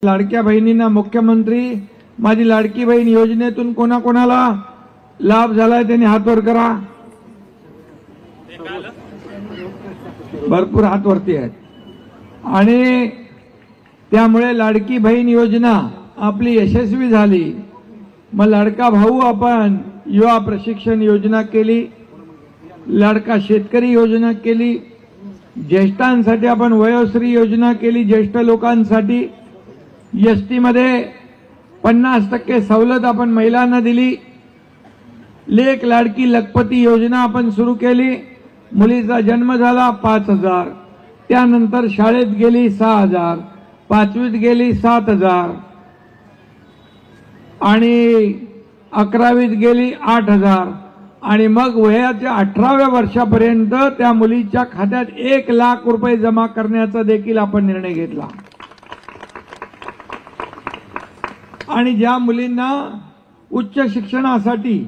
लाडक्या बहिणींना मुख्यमंत्री माझी लाडकी बहीण योजनेतून कोणाकोणाला लाभ झालाय त्यांनी हात वर करा। भरपूर हात वरती आहेत आणि त्यामुळे लाडकी बहीण योजना आपली यशस्वी झाली। मग लाडका भाऊ आपण युवा प्रशिक्षण योजना केली, लाडका शेतकरी योजना केली, ज्येष्ठांसाठी आपण वयोश्री योजना केली, ज्येष्ठ लोकांसाठी एसटी मध्ये 50% सवलत आपण महिलांना दिली, लेक लाडकी लखपती योजना आपण सुरू केली। मुलीचा जन्म झाला 5000, त्यानंतर शाळेत गेली 6000, 5वीत गेली 7000 आणि 11वीत गेली 8000 आणि मग वयाच्या 18व्या वर्षापर्यंत त्या मुलीच्या खात्यात 1 लाख रुपये जमा करण्याचा देखील आपण निर्णय घेतला। आणि ज्या मुलींना उच्च शिक्षणासाठी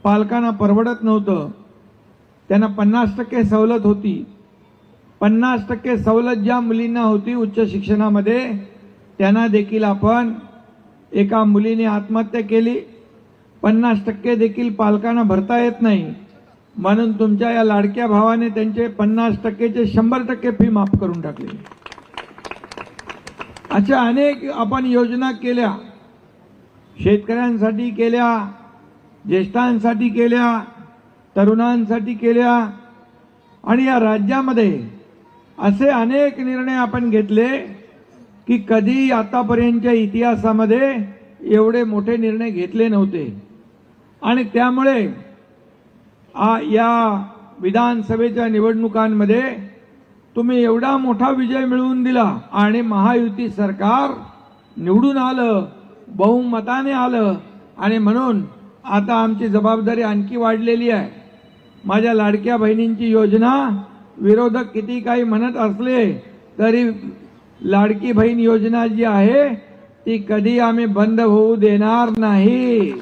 पालकांना परवडत नव्हतं त्यांना 50% सवलत होती। 50% सवलत ज्या मुलींना होती उच्च शिक्षणामध्ये त्यांना देखील आपण, एका मुलीने आत्महत्या केली, 50% देखील पालकांना भरता येत नाही म्हणून तुमच्या या लाडक्या भावाने त्यांचे 50%चे 100% फी माफ करून टाकली। अशा अनेक आपण योजना केल्या, शेतकऱ्यांसाठी केल्या, ज्येष्ठांसाठी केल्या, तरुणांसाठी केल्या आणि या राज्यामध्ये असे अनेक निर्णय आपण घेतले की कधी आतापर्यंतच्या इतिहासामध्ये एवढे मोठे निर्णय घेतले नव्हते। आणि त्यामुळे या विधानसभेच्या निवडणुकांमध्ये तुम्ही एवढा मोठा विजय मिळवून दिला आणि महायुती सरकार निवडून आलं, बहुमताने आलं आणि म्हणून आता आमची जबाबदारी आणखी वाढलेली आहे। माझ्या लाडक्या बहिणींची योजना विरोधक किती काही म्हणत असले तरी लाडकी बहीण योजना जी आहे ती कधी आम्ही बंद होऊ देणार नाही।